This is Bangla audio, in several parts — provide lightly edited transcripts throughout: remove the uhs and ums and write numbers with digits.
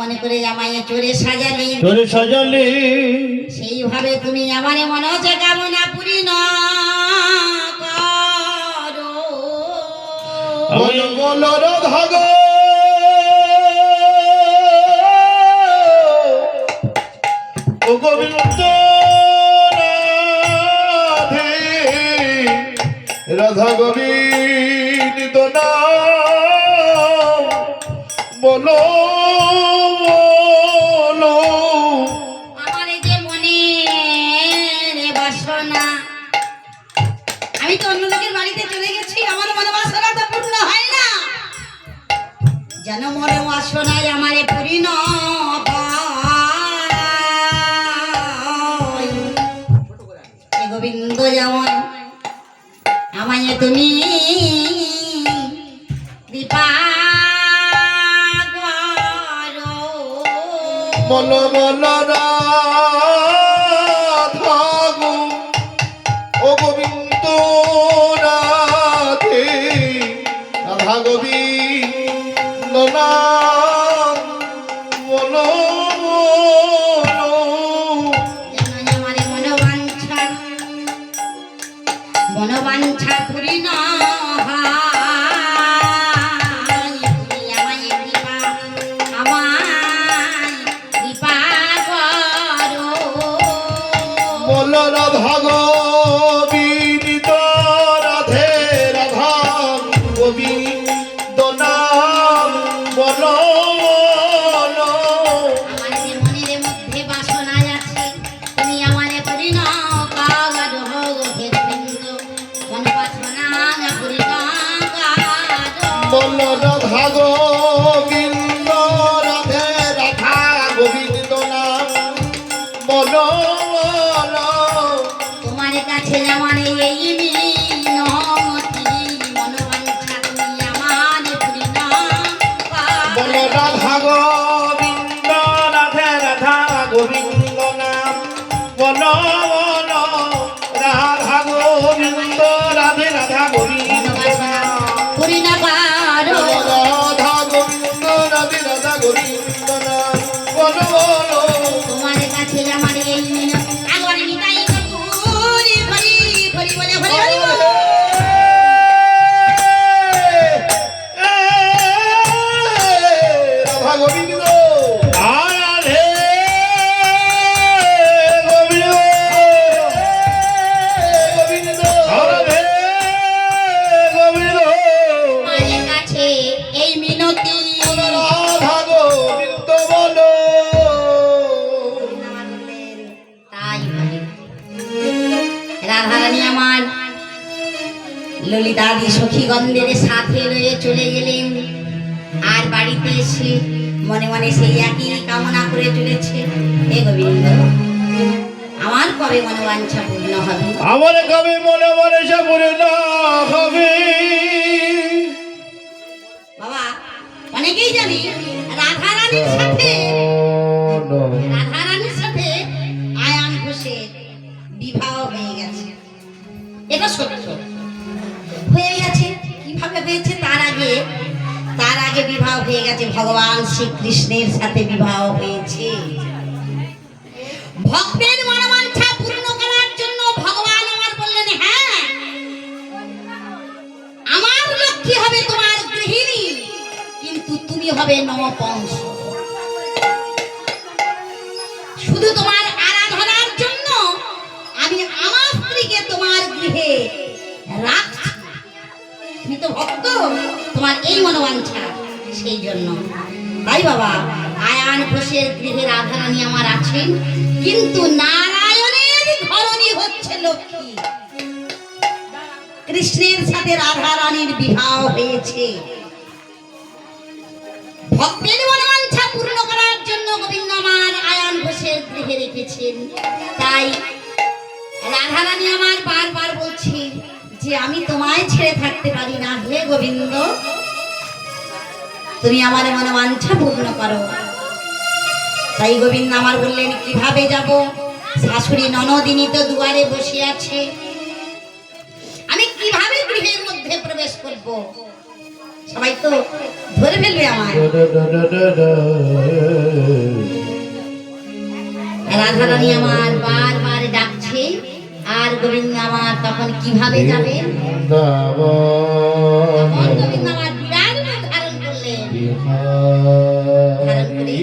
যেমন করে আমায় চোরে সাজালে সেইভাবে তুমি আমার মনোজ কামনা পূর্ণ করো। বলো রাধা গো ও গোবিন্দ রাধে রাধা গোবিন্দ নাম বলো বলো। আমার যে মনের বাসনা, আমি তো অন্য লোকের বাড়িতে চলে গেছি, আমার মনে বাসনা তো পূর্ণ হয় না, যেন মনে বাসনায় আমারে পূর্ণ হয়। হে গোবিন্দ যেমন আমায় তুমি কৃপা করো। বলো বলো রাধা গো ও গোবিন্দ রাধে রাধা গোবিন্দ নাম বলো বলো। যেন আমার মনোবাঞ্ছা পূর্ণ হয়। তুমি আমায় কৃপা করো। বলো রাধা গোবিন্দ রাধে রাধা গোবিন্দ নাম বলো বলো। আমার যে মনের মধ্যে বাসনায় আছে, তুমি আমারে পূর্ণ করো। হে গোবিন্দ মনোবাসনা পূর্ণ করো। বলো রাধা গোবিন্দ রাধে রাধা গোবিন্দ নাম বলো বলো। তোমার কাছে আমার এই মিনতি, মনোবাঞ্ছা তুমি আমার পূর্ণ বলো করো। রাধা গোবিন্দ রাধে রাধা গোবিন্দ নাম বলো বলো। রাধা গোবিন্দ রাধে রাধা গোবিন্দ নাম পূর্ণ করো। রাধা গোবিন্দ রাধে রাধা গোবিন্দ নাম বলো বলো। তোমার কাছে আমার এই মিনতি, আগর নিতাই গৌরি হরি হরি বলে হরি হরি বল। রাধা গোবিন্দ রাধে গোবিন্দ গোবিন্দ রাধে গোবিন্দ। তোমার কাছে এই মিনতি, রাধা গোবিন্দ বলো। তাই বলে। রাধারানী আমার ললিতাদি সখীগণদের সাথে রয়ে চলে গেলেন, আর বাড়িতে এসে মনে মনে সেই একই কামনা করে চলেছে, হে গোবিন্দ আমার কবে মনোবাঞ্ছা পূর্ণ হবে? আমার কবে মনে মনে সে পূর্ণ হবে। বাবা অনেকেই জানি রাধারানীর সাথে আয়ান ঘোষের বিবাহ হয়ে গেছে, এটা সত্য হয়ে গেছে। কিভাবে হয়েছে? তার আগে বিবাহ হয়ে গেছে, ভগবান শ্রীকৃষ্ণের সাথে বিবাহ হয়েছে। ভক্তের মনোবাঞ্ছা পূর্ণ করার জন্য ভগবান আমার বললেন, হ্যাঁ আমার লক্ষ্মী হবে তোমার গৃহিণী, কিন্তু তুমি হবে নবপঞ্চ। শুধু তোমার আরাধনার জন্য আমি আমার স্ত্রীকে তোমার গৃহে রাখছি। তুমি তো ভক্ত, তোমার এই মনোবাঞ্ছা, সেই জন্য। তাই বাবা আয়ান ঘোষের গৃহে রাধারানী আমার আছেন, কিন্তু নারায়ণের ঘরণী হচ্ছে লক্ষ্মী। কৃষ্ণের সাথে রাধারানীর বিবাহ হয়েছে। ভক্তের মনোবাঞ্ছা পূর্ণ করার জন্য গোবিন্দ আমার আয়ান ঘোষের গৃহে রেখেছেন। তাই রাধারানী আমার বারবার বলছে যে আমি তোমায় ছেড়ে থাকতে পারি না, হে গোবিন্দ তুমি আমার মনোবাঞ্ছা পূর্ণ করো। তাই গোবিন্দ আমার বললেন, কিভাবে যাব? শাশুড়ি ননদিনী তো দুয়ারে বসে আছে, আমি কিভাবে গৃহের মধ্যে প্রবেশ করব? সবাই তো ধরে ফেলবে আমায়। রাধারানী আমার বারবার ডাকছে, আর গোবিন্দ আমার তখন কিভাবে যাবে? তখন গোবিন্দ আমার বিরাট রূপ ধারণ করলেন। ধারণ করে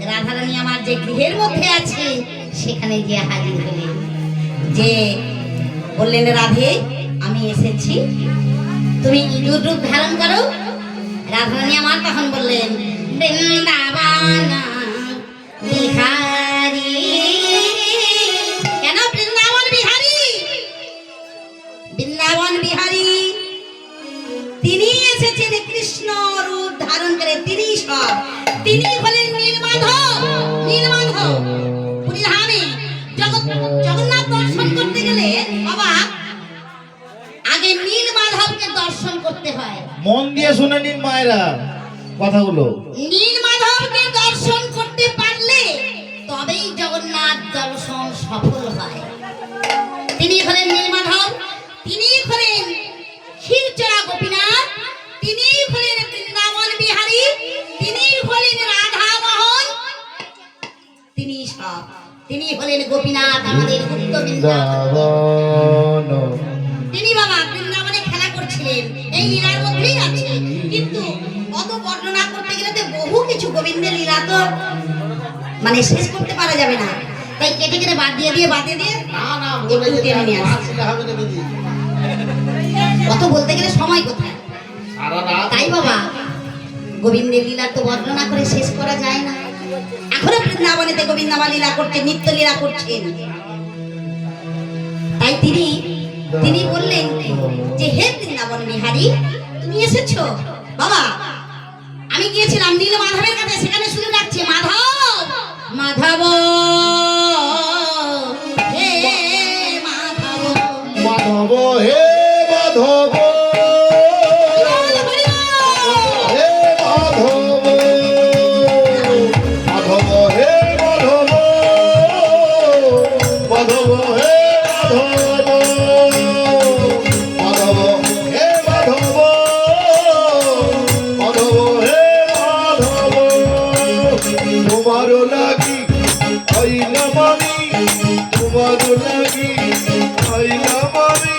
রাধারানী আমার যে গৃহের মধ্যে আছে সেখানে গিয়ে হাজির হলেন। যে বললেন, রাধে আমি এসেছি, তুমি ইঁদুর রূপ ধারণ করো। রাধারানী আমার তখন বললেন, বৃন্দাবন বিহারী। কেন বৃন্দাবন বিহারী? বৃন্দাবন বিহারী তিনি এসেছেন কৃষ্ণ রূপ ধারণ করে, তিনি সব, তিনি হলেন নীলমাধব। নীলমাধব পুরীধামে জগন্নাথ দর্শন করতে গেলে বাবা আগে নীলমাধবকে দর্শন করতে হয়। মন দিয়ে শুনে নিন মায়েরা কথাগুলো। নীলমাধবকে দর্শন করতে পারলে তবেই জগন্নাথ দর্শন সফল হয়। তিনি হলেন নীলমাধব, তিনি হলেন ক্ষীরচোরা গোপীনাথ, তিনি হলেন বৃন্দাবন বিহারী, তিনি হলেন রাধা মোহন, তিনি সব, তিনি হলেন গোপীনাথ আমাদের গুপ্ত বৃন্দাবন। তিনি বাবা বৃন্দাবনে খেলা করছিলেন, এই লীলার মধ্যেই আছে। কিন্তু কত বর্ণনা করতে গেলে তো বহু কিছু, গোবিন্দের লীলা তো মানে শেষ করতে পারা যাবে না, তাই কেটে কেটে বাদ দিয়ে একটু টেনে নিয়ে আসি। কত বলতে গেলে সময় কোথায়, তাই বাবা গোবিন্দের লীলা তো বর্ণনা করে শেষ করা যায় না। এখনো বৃন্দাবনেতে গোবিন্দ আমার লীলা করছেন, নিত্য লীলা করছেন। তাই তিনি বললেন যে, হে বৃন্দাবন বিহারী তুমি এসেছো। বাবা আমি গিয়েছিলাম নীল মাধবের কাছে, সেখানে শুনে ডাকছে, মাধব মাধব হে মাধব, মাধব হে মাধব, হে মাধব, মাধব হে মাধব, মাধব হে মাধব, মাধব হে মাধব, মাধব হে মাধব। তোমার লাগি আইলাম আমি, তোমার লাগি আইলাম আমি,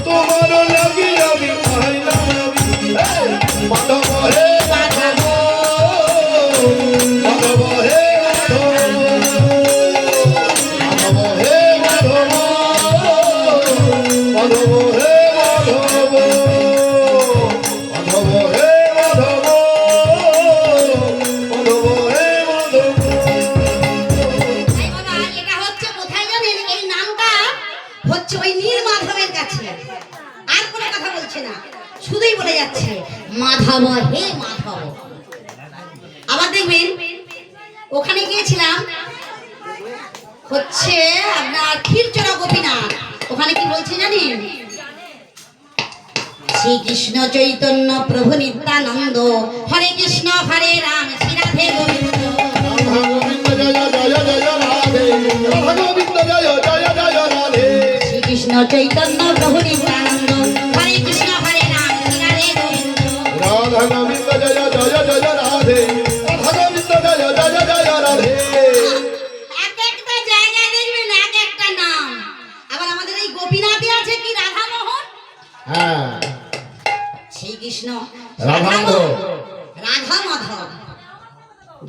তোমার লাগি আমি আইলাম আমি। মাধব হে মাধব, মাধব হে মাধব, মাধব হে মাধব, মাধব হে মাধব, মাধব হে মাধব, মাধব হে মাধব। তাই বাবা এটা হচ্ছে কোথায় জানেন? এই নামটা হচ্ছে ওই নীল মাধবের কাছে, আর কোনো কথা বলছে না, শুধুই বলে যাচ্ছে মাধব হে মাধব। আবার দেখবেন ওখানে গিয়েছিলাম হচ্ছে আপনার ক্ষীরচোরা গোপীনাথ, ওখানে কি বলছে জানেন? শ্রীকৃষ্ণ চৈতন্য প্রভু নিত্যানন্দ, হরে কৃষ্ণ হরে রাম শ্রী রাধে গোবিন্দ। রাধা গোবিন্দ জয় জয় জয় রাধে, রাধা গোবিন্দ জয় জয় জয় রাধে। শ্রীকৃষ্ণ চৈতন্য প্রভু নিত্যানন্দ, হরে কৃষ্ণ হরে রাম শ্রী রাধে গোবিন্দ। রাধা গোবিন্দ জয় জয় জয় রাধে, রাধা গোবিন্দ জয় জয় জয় রাধে। এক একটা জায়গায় দেখবেন এক একটা নাম। আবার আমাদের এই গোপীনাথে আছে কি রাধা মোহন, হ্যাঁ, শ্রীকৃষ্ণ রাধামাধব। রাধা মাধব,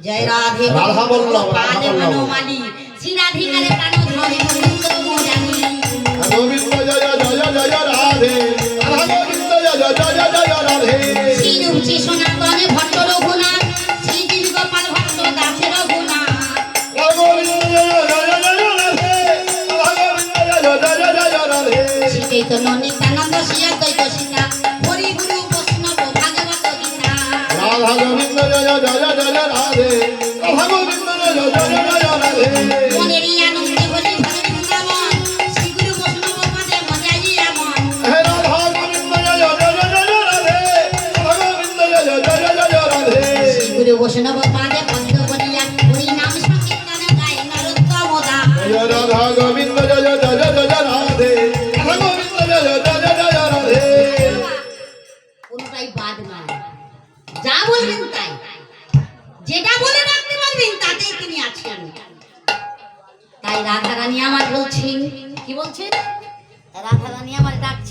জয় রাধে রাধা বললাম, রাধা পালে বললাম। বনমালী, শ্রী রাধিকারে প্রাণ ধরে গোবিন্দ মোরারি। গোবিন্দ জয় জয় জয় রাধে, রাধা গোবিন্দ জয় জয় জয় রাধে। শ্রী রূপসী সনাতনে ভট্ট রঘুনাথ, শ্রী দীন গোপাল ভট্ট দাসের রঘুনাথ। রাধা গোবিন্দ জয় জয় জয় রাধে, রাধা গোবিন্দ জয় জয় জয় রাধে। শ্রী চৈতন্য নিত্যানন্দ শ্রী অদ্বৈত সীতা, হরি গুরু বৈষ্ণব ভাগবত গীতা। রাধা গোবিন্দ জয় জয় জয় রাধে, রাধা গোবিন্দ জয় জয় জয় রাধে। মনেরই আনন্দে হরি ভরে বৃন্দাবন, শ্রী গুরু বৈষ্ণব পদে মজাই এমন। হে রাধা গোবিন্দ জয় জয় জয় রাধে, রাধা গোবিন্দ জয় জয় জয় রাধে। শ্রী গুরু বৈষ্ণব পদে পদ্ম করিয়া হরি নাম সংকীর্তনে গায় নরোত্তম দাস। জয় রাধা গোবিন্দ জয় জয় জয় রাধে, রাধা গোবিন্দ জয় জয় জয় রাধে। কোনটাই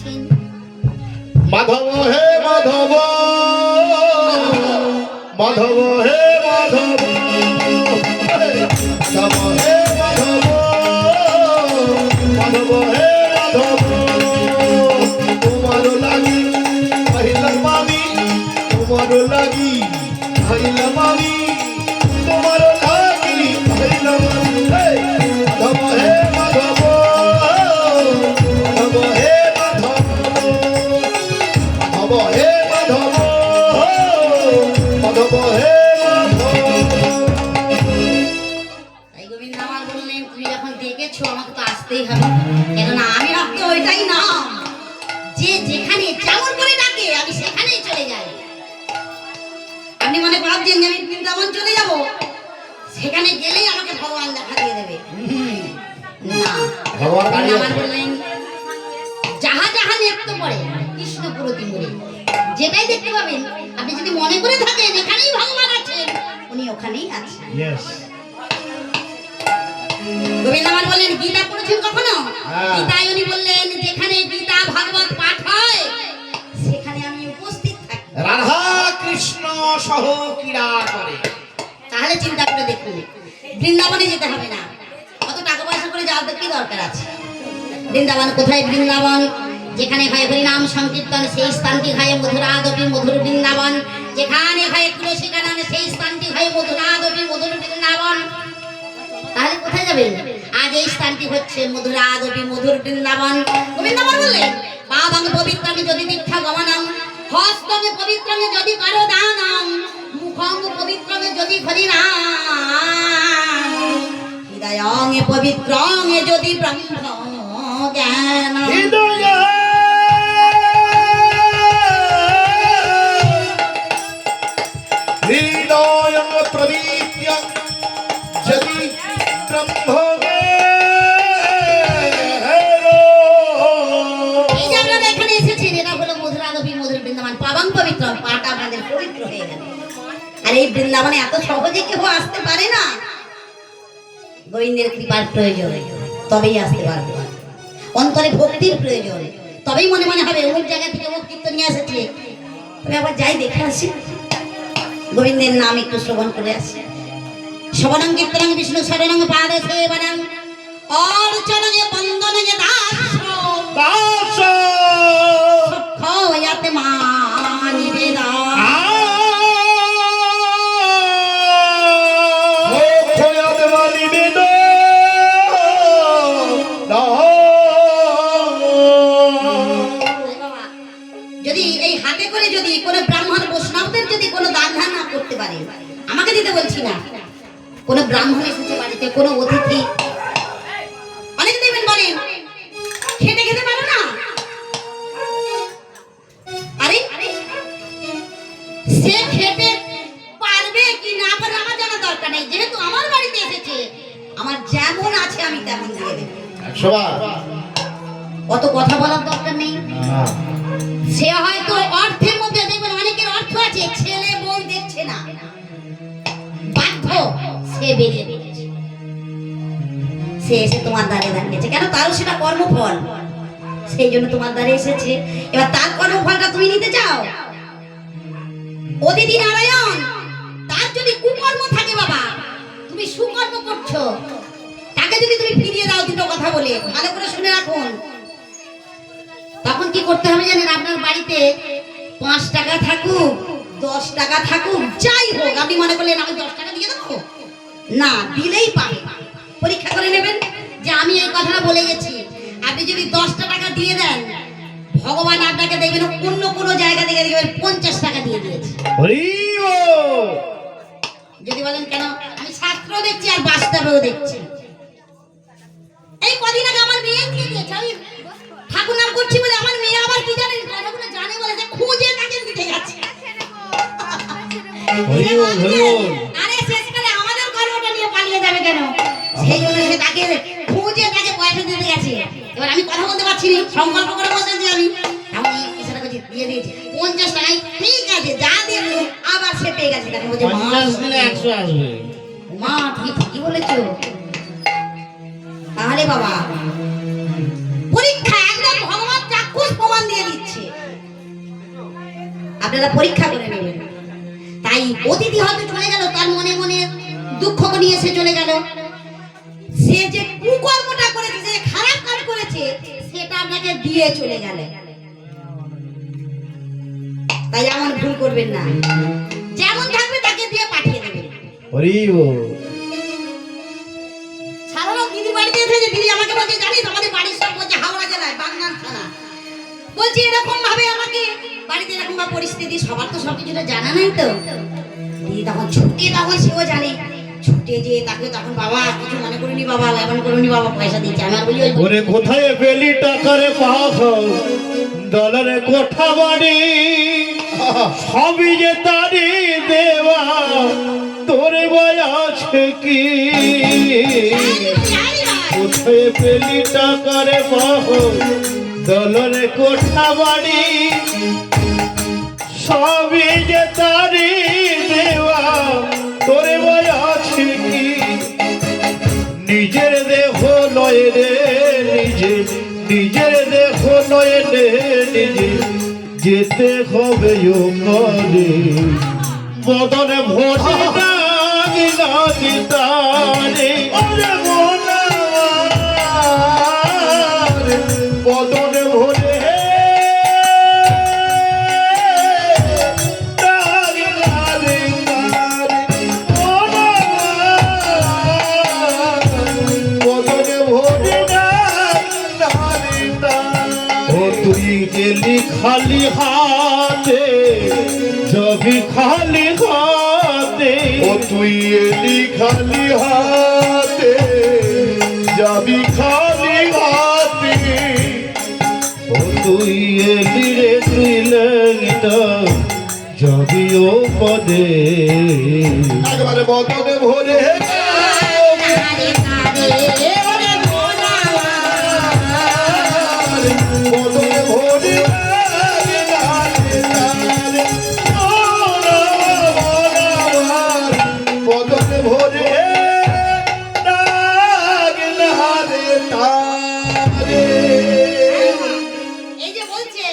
আছেন। মাধব হে মাধব, মাধব হে মাধব, মাধব হে মাধব, মাধব হে মাধব। তোমার লাগি পাইলাম আমি, তোমার লাগি পাইলাম আমি, তোমার লাগি পাইলাম আমি। মাধব হে মাধব, মাধব হে মাধব, মাধব হে মাধব, মাধব হে মাধব। তাই গোবিন্দ আমার বললেন, তুমি যখন ডেকেছো আমাকে তো আসতেই হবে, কেননা আমি ভাবতে ওইটাই না যে যেখানে যেমন করে ডাকে আমি সেখানেই চলে যাই। আপনি মনে ভাবছেন যে আমি বৃন্দাবন চলে যাব, সেখানে গেলেই আমাকে ভগবান দেখা দিয়ে দেবে? না, ভগবান গোবিন্দ দাঁড়িয়ে আমার আছে। বললেন, যাহা যাহা নৃত্য করে কৃষ্ণ প্রতি মরে যেটাই দেখতে পাবেন, আপনি যদি মনে করে থাকেন এখানেই ভগবান আছেন, উনি ওখানেই আছেন। Yes. গোবিন্দ আমার বললেন, গীতা পড়েছেন কখনো? হ্যাঁ। গীতায় উনি বললেন, যেখানে গীতা ভাগবত পাঠ হয় সেখানে আমি উপস্থিত থাকি। রাধা কৃষ্ণ সহ ক্রীড়া করে। তাহলে চিন্তা করে দেখুন, বৃন্দাবনে যেতে হবে না, কত টাকা পয়সা করে যাওয়ার তো কি দরকার আছে? বৃন্দাবন কোথায়? বৃন্দাবন যেখানে হয় হরিনাম সংকীর্তন, সেই স্থানটি হয় মধুরাদপি মধুর বৃন্দাবন। যেখানে হয় তুলসী গান, সেই স্থানটি হয় মধুরাদপি মধুর বৃন্দাবন। তাহলে কোথায় যাবেন? আজ এই স্থানটি হচ্ছে মধুরাদপি মধুর বৃন্দাবন। গোবিন্দ আমার বললেন, পাবং পবিত্রাণি যদি দীক্ষা গমনং, হস্তমে পবিত্রাণি যদি করো দানং, মুখং পবিত্রাণি যদি হরিনাম, হৃদয়ং পবিত্রং যদি ব্রহ্ম জ্ঞান। হৃদয় হৃদয় প্রবীত্য যদি ব্রহ্মগে এই যে আপনারা এখানে এসেছেন, এটা হলো মধুরাদপি মধুর বৃন্দাবন। পাবং পবিত্র, পাটা আপনাদের পবিত্র হয়ে গেল। আর এই বৃন্দাবনে এত সহজে কেউ আসতে পারে না, গোবিন্দের কৃপার প্রয়োজন, তবেই আসতে পারবে। অন্তরে ভক্তির প্রয়োজন, তবেই মনে মনে হবে অমুক জায়গা থেকে অমুক কীর্তন নিয়ে এসেছে, তবে আবার যাই দেখে আসি, গোবিন্দের নাম একটু শ্রবণ করে আসি। শ্রবণং কীর্তনং বিষ্ণু শরণং পাদ সেবনং অর্চনং বন্দনং দাস দাস খয়াতে মানিবেদা। খয়াতে মানিবেদ। যদি এই হাতে করে যদি কোনো ব্রাহ্মণ বৈষ্ণবদের যদি কোনো দান ধান না করতে পারে, আমাকে দিতে বলছি না, কোনো ব্রাহ্মণ এসেছে বাড়িতে, কোনো অতিথি, অনেকে দেখবেন বলেন খেতে খেতে পারো না। আরে সে খেতে পারবে কি না পারবে আমার জানা দরকার নেই, যেহেতু আমার বাড়িতে এসেছে, আমার যেমন আছে আমি তেমন দিয়ে দেবো। 100 বার। অত কথা বলার দরকার নেই। না। সে হয়তো অর্থের মধ্যে দেখবেন অনেকের অর্থ আছে, ছেলে বউ দেখছে না, বাধ্য সে বেরিয়ে বেরিয়েছে, সে এসে তোমার দ্বারে দাঁড়িয়েছে, কেন? তারও সেটা কর্মফল, সেই জন্য তোমার দ্বারে এসেছে। এবার তার কর্মফলটা তুমি নিতে চাও? অতিথি নারায়ণ, তার যদি কুকর্ম থাকে বাবা, তুমি সুকর্ম করছো, তাকে যদি তুমি ফিরিয়ে দাও দুটো কথা বলে, ভালো করে শুনে রাখুন, তখন কি করতে হবে জানেন? আপনার বাড়িতে 5 টাকা থাকুক, 10 টাকা থাকুক, যাই হোক, আপনি মনে করলেন আমি 10 টাকা দিয়ে দেবো, না দিলেই পাবে। পরীক্ষা করে নেবেন যে আমি এই কথাটা বলে গেছি, আপনি যদি 10টা টাকা দিয়ে দেন, ভগবান আপনাকে দেখবেন অন্য কোনো জায়গা থেকে দেখবেন 50 টাকা দিয়ে দিয়েছে। হরি বল। যদি বলেন কেন, আমি শাস্ত্র দেখছি আর বাস্তবেও দেখছি। এই কদিন আগে আমার মেয়ে দিয়ে দিয়েছে, আমি ঠাকুর নাম করছি বলে আমার মেয়ে আবার কি জানেন, কথাগুলো জানে বলে যে খুঁজে তাকে দিতে গেছে। হরি বল, হরি বল। আরে শেষকালে আমাদের কর্মটা নিয়ে পালিয়ে যাবে কেন? সেই জন্য সে তাকে খুঁজে তাকে পয়সা দিতে গেছে। এবার আমি কথা বলতে পারছি না, সংকল্প করে বসেছি আমি, আমি সেটা করছি দিয়ে দিয়েছি 50 টাকায়, ঠিক আছে যা দিয়ে দিল, আবার সে পেয়ে গেছে। কেন বলছে মা 50 দিলে 100 আসবে। মা তুমি ঠিকই বলেছো। তাহলে বাবা পরীক্ষা একদম ভগবান চাক্ষুষ প্রমাণ আপনারা পরীক্ষা করে নেবেন। তাই অতিথি হয়তো চলে গেল, তার মনে মনে দুঃখ নিয়ে সে চলে গেল। সে যে কুকর্মটা করেছে, যে খারাপ কাজ করেছে, সেটা আপনাকে দিয়ে চলে গেল। তাই এমন ভুল করবেন না, যেমন থাকবে তাকে দিয়ে পাঠিয়ে দেবেন। সাধারণ দিদি বাড়িতে এসেছে, দিদি আমাকে বলছে, জানিস আমাদের বাড়ির সব বলছে হাওড়া জেলায় বাগনান থানা, বলছি এরকম ভাবে আমাকে বাড়িতে এরকম বা পরিস্থিতি, সবার তো সবকিছুটা জানা নাই তো। দিদি তখন ছুটে, তখন সেও জানে, ছুটে যে তাকে তখন, বাবা কিছু মনে করিনি বাবা, এমন করিনি বাবা, পয়সা দিচ্ছে। আমার বলি ওরে কোথায় পেলি টাকারে পাগল, ডলারে কোঠা বাড়ি, সবই যে তারি দেওয়া, তোরে বয় আছে কি? কোথায় পেলি টাকারে পাগল, ডলারে কোঠা বাড়ি, সবই যে তারি দেওয়া, তোরে বয় আছে কি? নিজের দেহ নয় রে নিজের দেহ নয় রে নিজে যেতে হবে ও করে, বদনে ভোটে দাগ না দিতারে, ওরে মনার বদনে ভোটে দাগ না দিতারে, বদনে ভোটে দাগ না দিতারে। ও তুই গেলি খালি হাতে, যাবি খালি হাতে, ও তুই এলি খালি হাতে, যাবি খালি হাতে, ও তুই এলি রে তুই লেগিটা, যাবি ও পদে, একবারে বদনে ভরে বদনে ভরে বদনে ভরে দাগ না রে তারে। এই যে বলছে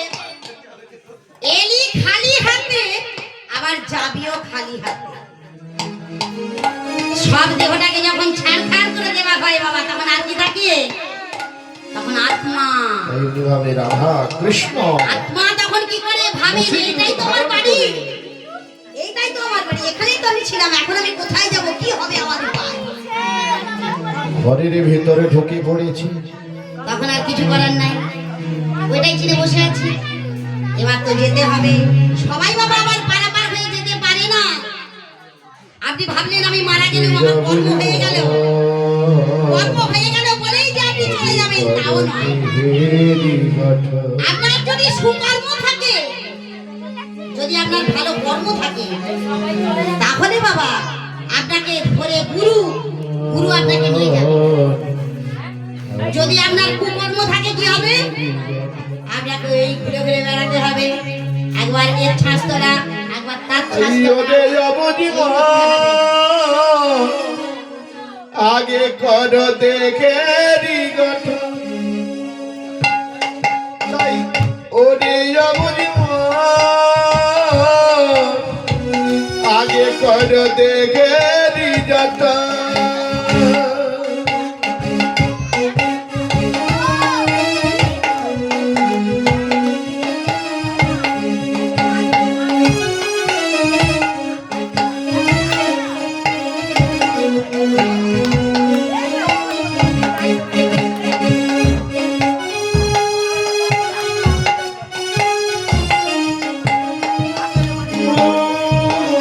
এলি খালি হাতে, আবার যাবিও খালি হাতে। সব দেহটাকে যখন ছাড়খাড় করে দেওয়া হয় বাবা, তখন আর কি থাকে? তখন আত্মা। ভাবে রাধা কৃষ্ণ, আত্মা তখন কি করে ভাবে যে এইটাই তো আমার বাড়ি, এইটাই তো আমার বাড়ি, এখানেই তো আমি ছিলাম, এখন আমি কোথায় যাব, কি হবে আমার উপায়? ঘরের ভিতরে ঢুকে পড়েছি, তখন আর কিছু করার নাই, ওইটাই চিনে বসে আছি। এবার তো যেতে হবে। সবাই বাবা আবার পারাপার হয়ে যেতে পারে না। আপনি ভাবলেন আমি মারা গেলাম, আমার কর্ম হয়ে গেল, কর্ম হয়ে গেল বলেই যে আপনি চলে যাবেন, তাও নয়। আপনার যদি সুকর্ম থাকে, যদি আপনার ভালো কর্ম থাকে, তাহলে বাবা আপনাকে ধরে গুরু আপনাকে নিয়ে যাবে। যদি আপনার কুকর্ম থাকে কি হবে? আপনাকে এই ঘুরে ঘুরে বেড়াতে হবে, একবার এর ছাঁচ তোলা, একবার তার ছাঁচ তোলা। আগে কর দেখে গঠন, তাই ওরে আগে কর দেখে যতন।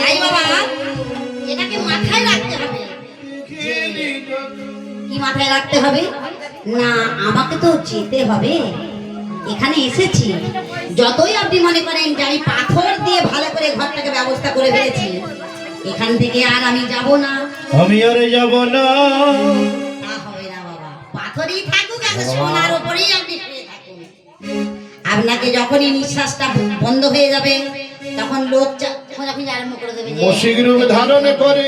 তাই বাবা এটাকে মাথায় রাখতে হবে। কি মাথায় রাখতে হবে? না আমাকে তো যেতে হবে, এখানে এসেছি। যতই আপনি মনে করেন যে আমি পাথর দিয়ে ভালো করে ঘরটাকে ব্যবস্থা করে ফেলেছি, এখান থেকে আর আমি যাব না, আমি আরে যাব না। তা হবে না বাবা, পাথরই থাকুক, এখন সোনার উপরেই আপনি শুয়ে থাকুন। আপনাকে যখনই নিঃশ্বাসটা বন্ধ হয়ে যাবে, তখন লোক খোঁজাখুঁজি আরম্ভ করে দেবে যে মশিক রূপ ধারণ করে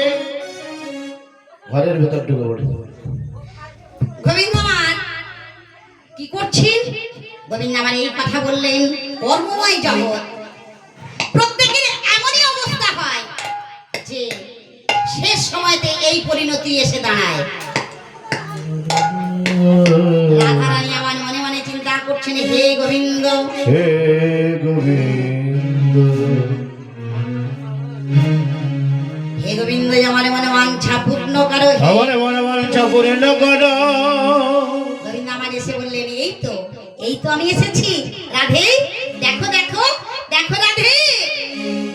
ঘরের ভেতর ঢুকে পড়ে। গোবিন্দ আমার কি করছেন? গোবিন্দ আমার এই কথা বললেন, কর্মময় জগৎ, প্রত্যেকের এমনই অবস্থা হয় যে শেষ সময়তে এই পরিণতি এসে দাঁড়ায়। রাধারানী আমার মনে মনে চিন্তা করছেন, হে গোবিন্দ, হে গোবিন্দ, হে গোবিন্দ, আমার মনে বাঞ্ছা পূর্ণ করো। আমার মনে বাঞ্ছা পূর্ণ করো। গোবিন্দ আমার এসে বললেন, এই তো আমি এসেছি। রাধে দেখো দেখো দেখো, রাধে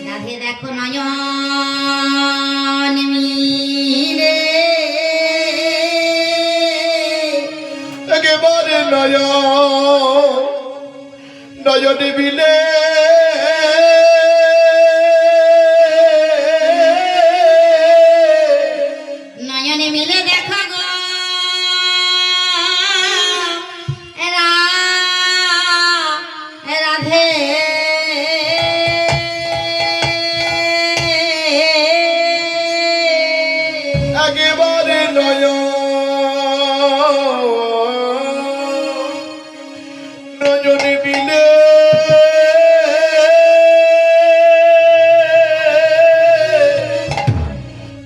রাধে দেখো নয়ন মিলে, একেবারে নয়নে মিলে নয়নে মিলে দেখো গো রাধে, একেবারে নয়নে মিলে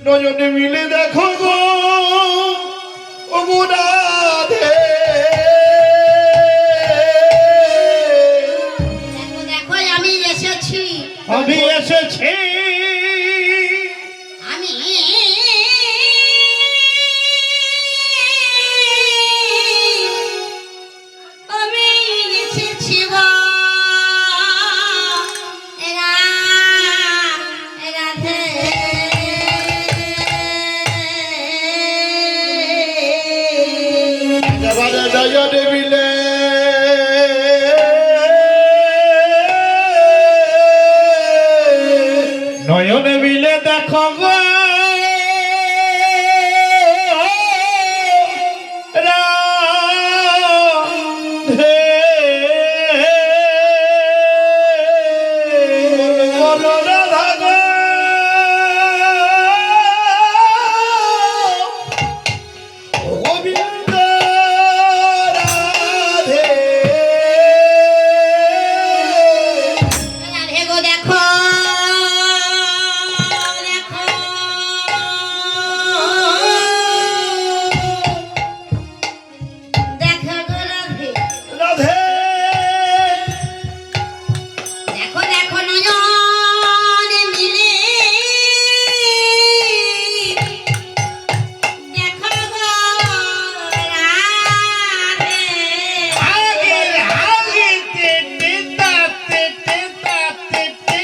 নয়নে মিলে দেখো গো ও গো রাধে, দেখো দেখো আমি এসেছি, আমি এসেছি, আমি আমি এসেছি গো রাধে, একেবারে নয়নে মিলে নয়নে মিলে দেখো গো রাধে, বলো রাধা গো, গোবিন্দ রাধে, রাধে গো দেখো দেখো, দেখো গো রাধে, রাধে, দেখো দেখো নয়ন মিলে দেখো গো রাধে, আগে আগে তেতে তাতে তেতে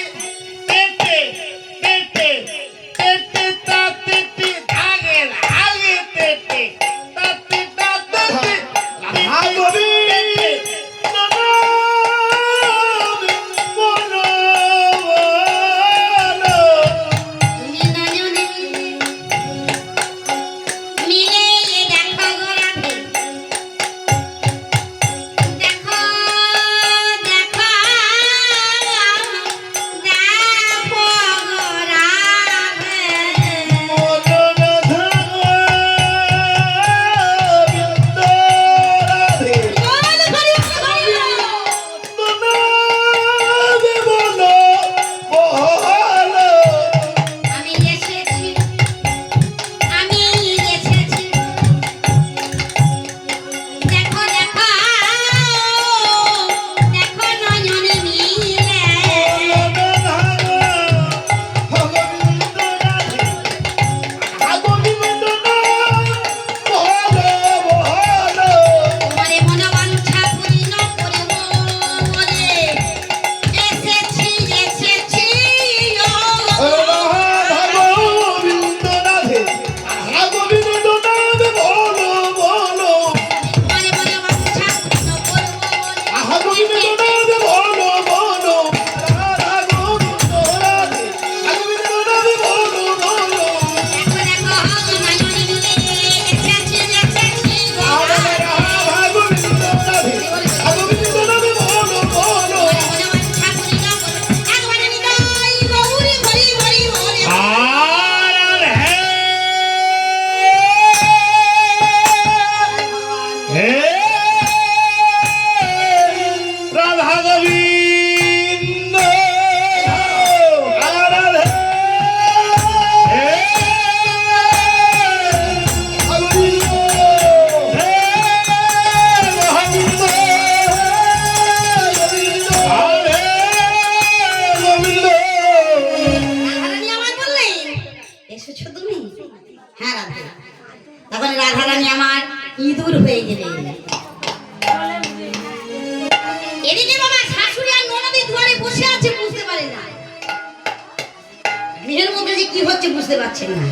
কি হচ্ছে বুঝতে পারছেন না।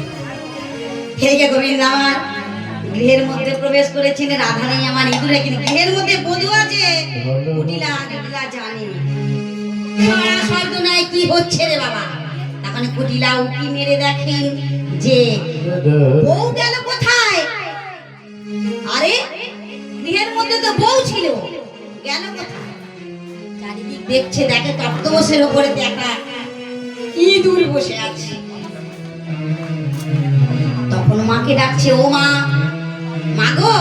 হে গে গোবিন্দ, আমার গৃহের মধ্যে প্রবেশ করেছেন, রাধা নেই আমার ইঁদুরে, কিন্তু গৃহের মধ্যে বধূ আছে, কুটিলা কুটিলা জানে সারা শব্দ নাই কি হচ্ছে রে বাবা। তখন কুটিলা উকি মেরে দেখেন যে বউ গেল কোথায়। আরে গৃহের মধ্যে তো বউ ছিল, গেল কোথায়? চারিদিক দেখছে, দেখে তক্তপোষের উপরে একটা ইঁদুর বসে আছে। তখন মাকে ডাকছে, ও মা, মা গো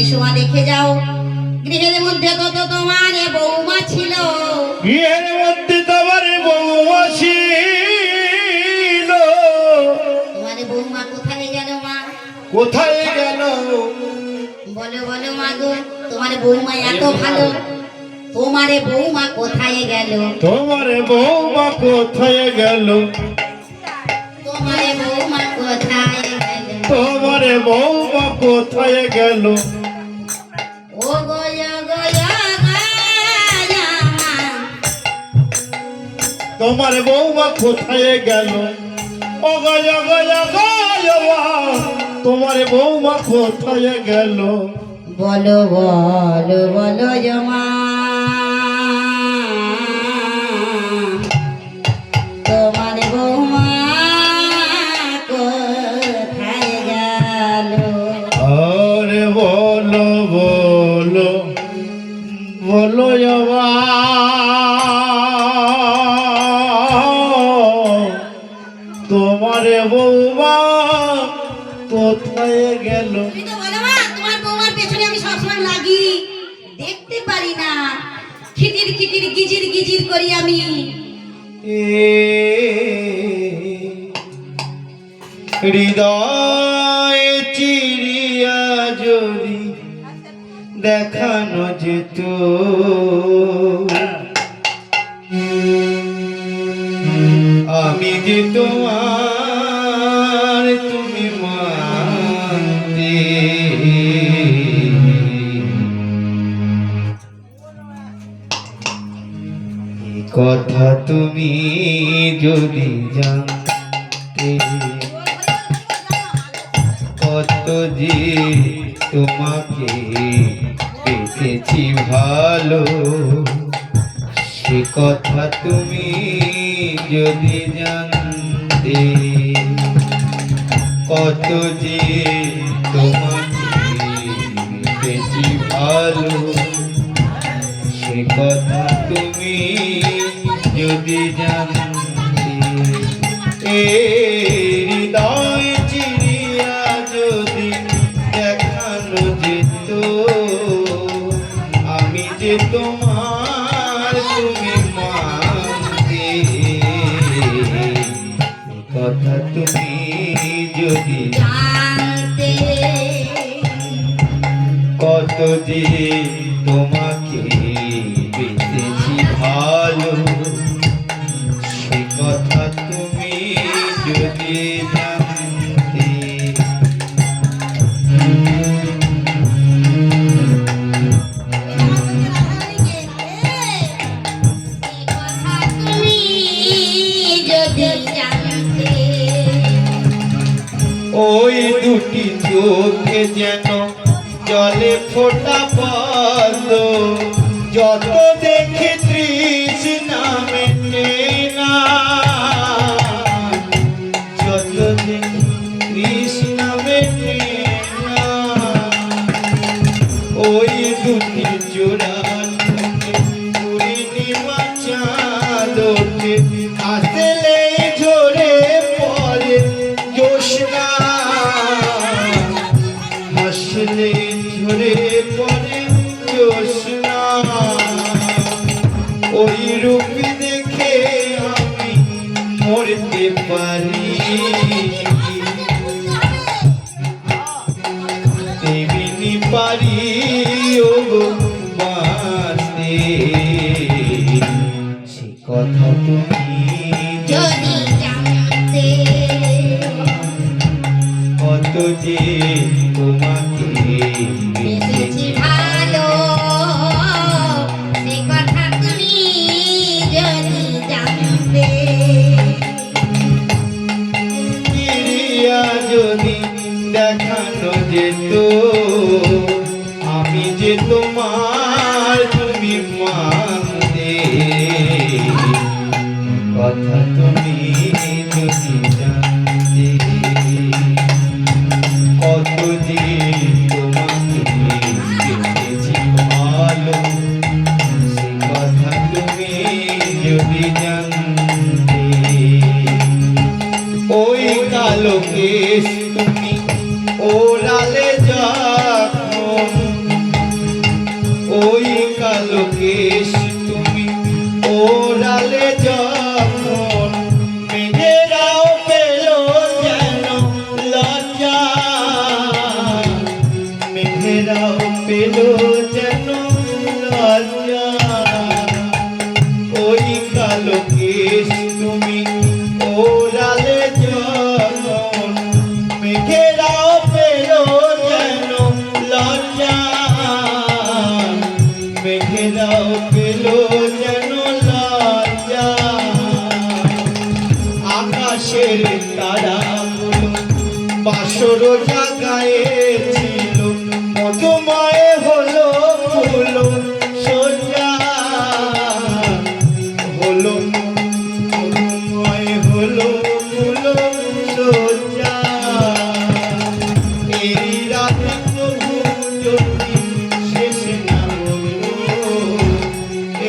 এসো মা, দেখে যাও গৃহের মধ্যে তো তোমার বৌমা ছিল। এর মধ্যে তোমার বৌমা ছিল, তোমার বৌমা কোথায় গেল মা? কোথায় গেল? বলো বলো মা গো, তোমার বৌমা এত ভালো, তোমারে বৌমা কোথায় গেল? তোমার বৌমা কোথায় গেল? তোমারে বৌমা কোথায় গেল? তোমার বৌমা কোথায় গেল? ও গো গো তোমার বৌমা কোথায় গেল? ও গয়া গয়া গয়া, তোমার বৌমা কোথায় গেল? বলো বলো বলো জমা, তোমার বৌমা কোথায় গেল? আরে বলো বলো বলো জবা, তোমার বৌমা কোথায় গেল? তুমি তো বলো মা, তোমার বৌমার পেছনে আমি সবসময় লাগি, দেখতে পারি না, খিটির খিটির গিজির গিজির করি আমি। হৃদয় চিরিয়া যদি দেখানো যেত, আমি যে তোমার তুমি মানতে, এই কথা তুমি যদি জানতে, কত যে তোমাকে পেতেছি ভালো, সে কথা তুমি যদি জানতে, কত যে তোমাকে পেতেছি ভালো, সে কথা তুমি যদি জানতে, হৃদয় চিরিয়া যদি দেখানো যেত, আমি যে তোমার তুমি মানতে, কথা তুমি যদি জানতে, কত যে তোমাকে পেতেছি ভালো, সে কথা তুমি যদি জানতে। তুমি যদি জানতে, ওই দুটি চোখে যেন জলে ফোটা পদ্ম, যত দেখে তৃষ্ণা মেটে না, যত দেখে তৃষ্ণা মেটে না, ওই দুটি জোড়া পূর্ণিমা চাঁদ ওঠে, আসলে ঝরে পড়ে জ্যোৎস্না, হাসলে ঝরে পড়ে জ্যোৎস্না, ওই রূপ দেখে আমি মরতে পারি, তেমনি পারি ও বাঁচতে, সে কথা তুমি যদি জানতে, কত যে তোমাকে বেশি ভালো, সে কথা তুমি যদি জানতে, যেত আমি যে তোমার তুমি মানতে কথা তুমি যদি জানতে কত যে তোমাকে পেয়েছি ভালো সে কথা তুমি যদি জানতে ওই কালো কেশ তুমি ওরালে যখন ওই কালো কেশ তুমি ওরালে যখন মেঘেরাও পেল যেন লজ্জা মেঘেরাও পেল যেন লজ্জা ওই কালো কেশ তুমি ওরালে যখন মেঘেরাও পেল যেন লজ্জা মেঘেরাও পেল যেন লজ্জা আকাশের তারাগুলো বাসর জাগায়েছিল মধুময় হলো ফুল সজ্জা হলো মধুময় হলো ফুল সজ্জা এই রাতে প্রভু যদি শেষ না হলো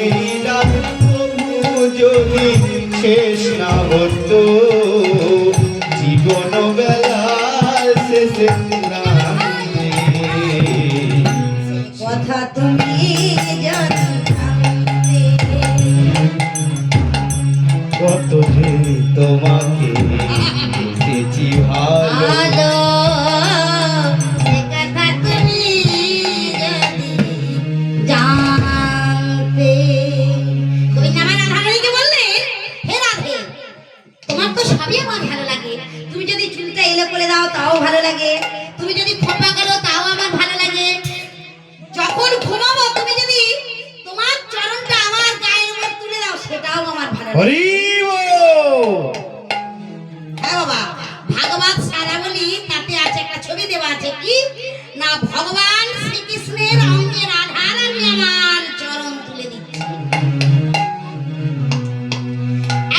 এই রাতে প্রভু যদি শেষ না হতো জীবন বেলার শেষে প্রাণে কথা তুমি যদি জানতে কত যে তোমাকে পেয়েছি ভালো ভালো সে কথা তুমি যদি জানতে। গোবিন্দ আমার রাধারানীকে বললেন, হে রাধে, তোমার তো সবই আমার ভালো লাগে। তুমি যদি চুলটা এলো করে দাও তাও ভালো লাগে, তুমি যদি খোপা করো তাও আমার ভালো লাগে, যখন ঘুমাবো তুমি যদি তোমার চরণটা আমার গায়ের উপর তুলে দাও সেটাও আমার ভালো লাগে। হরি হ্যাঁ বাবা, ভাগবত সারাবলি তাতে আছে একটা ছবি দেওয়া আছে, কি না ভগবান শ্রীকৃষ্ণের অঙ্গে রাধারানী আমার চরণ তুলে দিচ্ছে।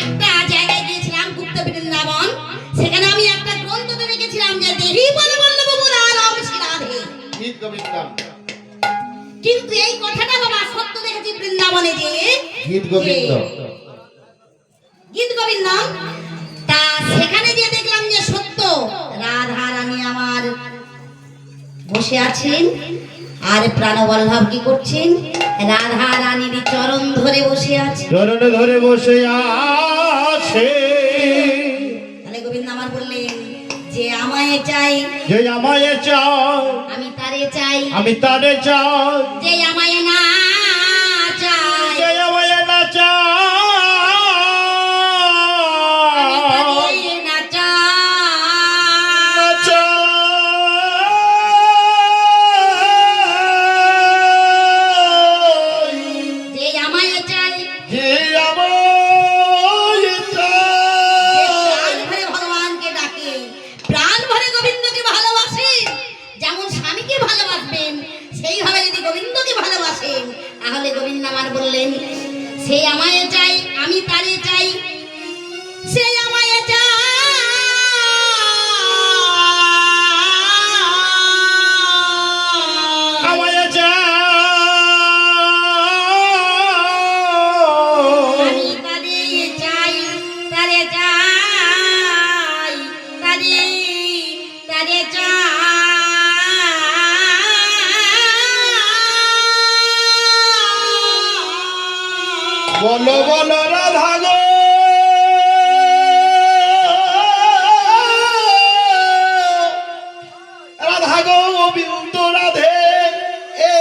একটা জায়গায় গিয়েছিলাম গুপ্ত বৃন্দাবন, সেখানে আমি একটা গ্রন্থতে দেখেছিলাম যে দেহি বলে বল্লভ মুরারম শ্রী রাধে। গীত গোবিন্দম কিন্তু এই কথাটা বাবা সত্য দেখেছি বৃন্দাবনে যে গীত গোবিন্দ গীত গোবিন্দম, তা সেখানে যে দেখলাম যে সত্য রাধা রানী আমার বসে আছেন আর প্রাণবল্লভ কি করছেন, রাধা রানীর চরণ ধরে বসে আছে। চরণ ধরে বসে আছে তাহলে গোবিন্দ আমার বললেন যে আমায় চাই যে আমায় চাও আমি তারে চাই, আমি তারে চাও যে আমায় না চাই যে আমায় না চাও আমি তারে না চাই। যে আমায় চাই, যে আমায় প্রাণ ভরে ভগবানকে ডাকে, প্রাণ ভরে গোবিন্দকে ভালোবাসে, যেমন স্বামীকে ভালোবাসবেন সেইভাবে যদি গোবিন্দকে ভালোবাসেন তাহলে গোবিন্দ আমার বললেন সে আমায় চাই আমি তারে চাই, সে আমায় চাই আমায় চাও আমি তারে চাই, তারে চাই, তারে চাই। বলো বলো রাধা গো রাধা গো গোবিন্দ রাধে এ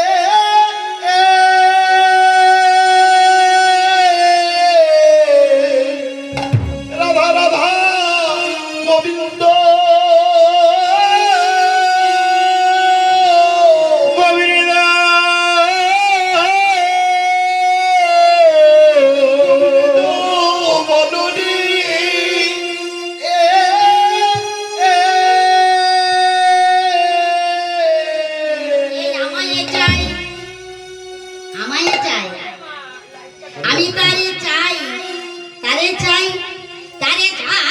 রাধা রাধা গোবিন্দ গোবিন্দ আমি তারে চাই, তারে চাই, তারে চাই,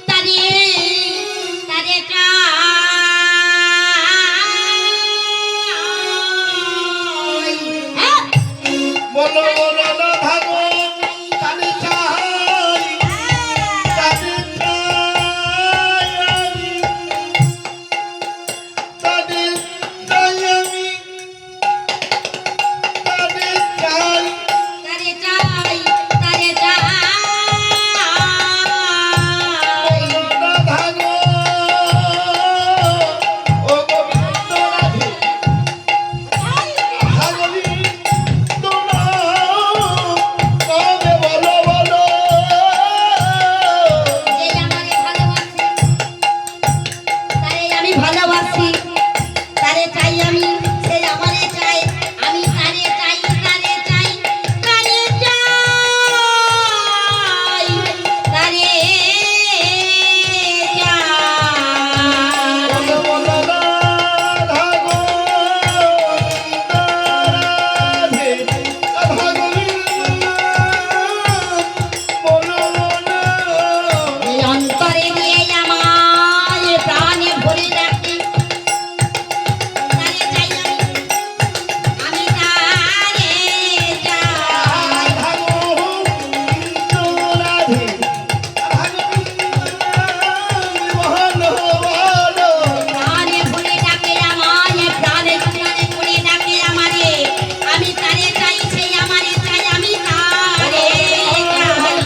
তারে, তারে চাই। হ্যাঁ? বলো বলো রাধা গো তারে চাই, তারে চাই আমি, তারে চাই আমি, তারে চাই। তারে চাই, তারে চাই। রাধা গো ও গোবিন্দ রাধে, রাধা গোবিন্দ কবে বলো বলো। যে আমারে ভালোবাসে, তারে আমি ভালোবাসি, তারে চাই আমি, সে আমারে চাই, আমি তারে চাই, তারে চাই, তারে চাই, তারে চাই। বলো বলো রাধা গো রাধে, রাধা গোবিন্দ বলো বলো। এই অন্তরে দিয়ে আমার প্রাণে ভরে রাখি, তারে চাই আমি, তারে চাই। রাধা গোবিন্দ রাধে, রাধা গোবিন্দ বলো বলো। প্রাণে ভরে ডাকে আমায়, প্রাণে প্রাণে ভরে ডাকে আমারে, আমি তারে চাই, সে আমারে চাই, আমি তারে চাই।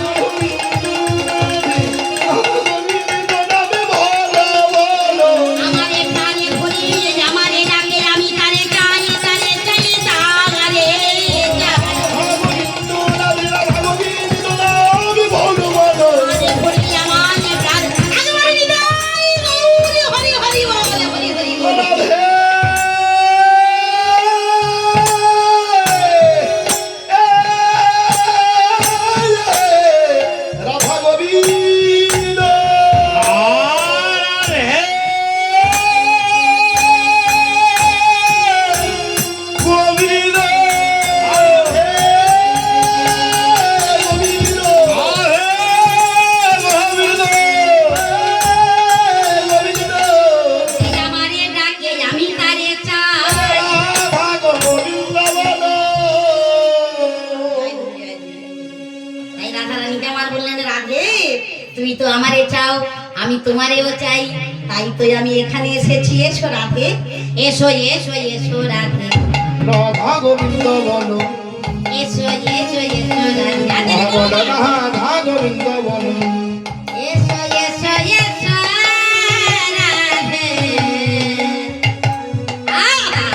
আমারে প্রাণে ভরে আমারে ডাকে, আমি তারে চাই, তারে চাই, তারে চাই। প্রাণে ভরে আমায় প্রাণ, একবার হৃদয় গৌর হরি হরি বল, হরি হরি বল। রাধা গোবিন্দ গোবিন্দ গোবিন্দ গোবিন্দ সে আমারে ডাকে, আমি তারে চাই। রাধা গোবিন্দ বলো। তাই রাধা রানীকে আমার বললেন, রাধে তুমি তো আমারে চাও, আমি তোমারেও চাই, তাই তো আমি এখানে এসেছি। এসো রাধে, এসো এসো এসো রাধে, রাধা গোবিন্দ বলো। এসো এসো এসো রাধে, রাধে বলো রাধা গোবিন্দ বলো। এসো এসো এসো রাধে। আহা!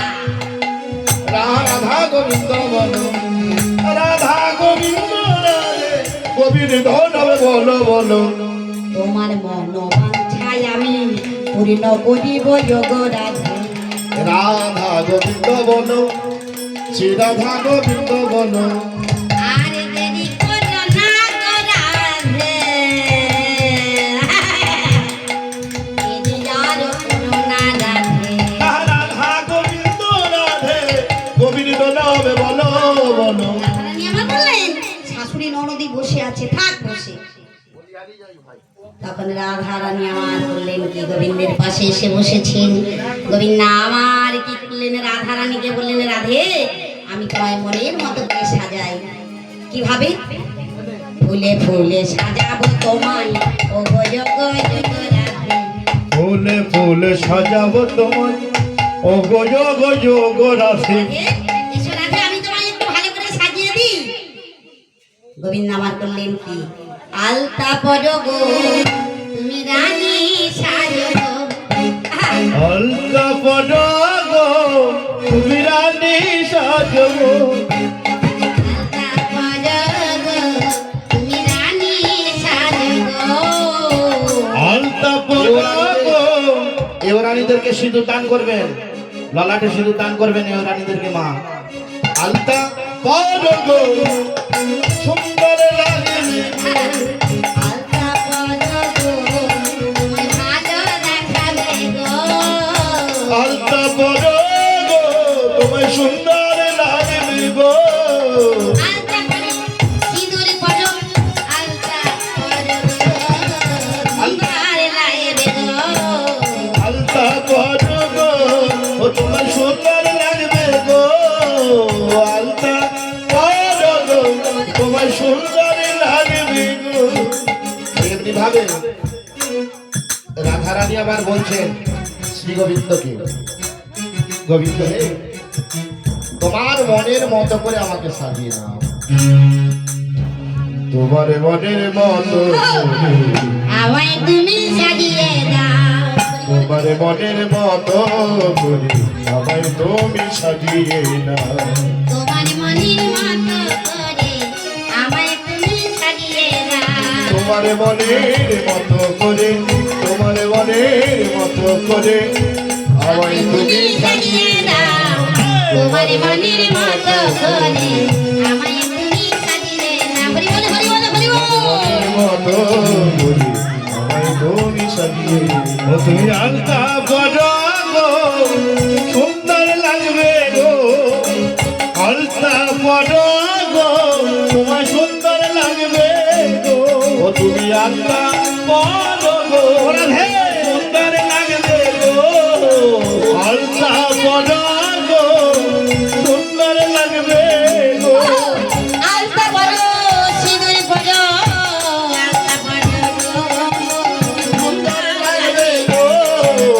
রাধা গোবিন্দ বলো। রাধা গোবিন্দ রাধে গোবিন্দ নবে বলো বলো। তোমার মন বাঞ্ছায় আমি পূর্ণ করিব যোগ রাধে। রাধা গোবিন্দ বলো, শ্রী রাধা গোবিন্দ বলো। আর দেরি করো না গো রাধে, দেরি আর করো না রাধে। রাধা গোবিন্দ রাধে গোবিন্দ নবে বলো বলো। রাধারানী আমার বললেন, শাশুড়ি ননদি বসে আছে, থাক বসে। তখন রাধারানী আমার বললেন কি, গোবিন্দের পাশে এসে বসেছেন। গোবিন্দ আমার কি করলেন, রাধারানীকে বললেন, রাধে আমি তোমায় মনের মতো করে সাজাই। কিভাবে? ফুলে ফুলে সাজাবো তোমায়, ও গো যোগ যোগ রাধে। ফুলে ফুলে সাজাবো তোমায়, ও গো যোগ যোগ রাধে। এসো রাধে, আমি তোমায় একটু ভালো করে সাজিয়ে দিই। গোবিন্দ আমার করলেন কি, আলতা পরো গো তুমি রানী সাজো গো। অলকা পড়ো গো তুমি রানী সাজবো। আলতা পরো গো তুমি রানী সাজো গো। অলকা পড়ো গো। এ রানীদেরকে সিঁদুর দান করবেন, ললাটে সিঁদুর দান করবেন এ রানীদেরকে মা। আলতা পড়ো গো সুন্দর লাগে। আলতা পরো গো তুমি ভালো দেখাবে গো। আলতা পড়ো গো বলছেন শ্রী গোবিন্দকে, গোবিন্দ হে, তোমার মনের মতো করে আমাকে সাজিয়ে নাও। তোমার মনের মতো করে, আমায় তুমি সাজিয়ে দাও। তোমার মনের মতো করে আমায় তুমি সাজিয়ে নাও। তোমার মনের মতো করে আমায় তুমি সাজিয়ে দাও। তোমার মনের মতো করে, তোমার মনের মতো করে আমায় তুমি সাজিয়ে দাও। তোমার মনের মতো করে আমায় তুমি সাজিয়ে দাও। হরি বল, হরি বল, হরি বল। মতো করে আমায় তুমি সাজিয়ে দাও। ও তুমি আলতা পরো গো, সুন্দর লাগবে গো, আলতা পরো গো, তোমার সুন্দর লাগবে গো। ও তুমি আলতা পরো গো, রাধে, সুন্দর লাগবে গো, আলতা পরো গো, সুন্দর লাগবে গো। আলতা পরো, সিঁদুর পরো, আলতা পরো গো, সুন্দর লাগবে। সুন্দর লাগবে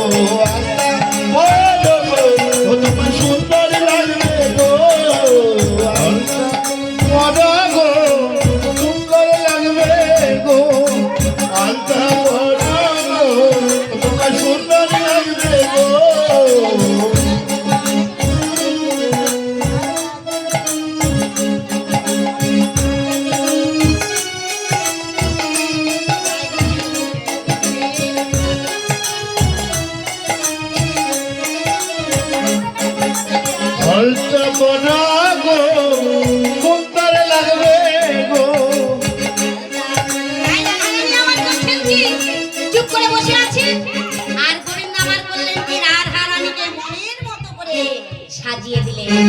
গো, সুন্দর লাগবে গো, আলতা পরো গো, তোমার সুন্দর লাগবে গো। আলতা পরো গো, সুন্দর লাগবে গো। তাই না, আমি আমার করছেন কি? চুপ করে বসে আছেন। আর গোবিন্দ আমার বললেন কি রাধারানীকে মনের মতো করে সাজিয়ে দিলেন।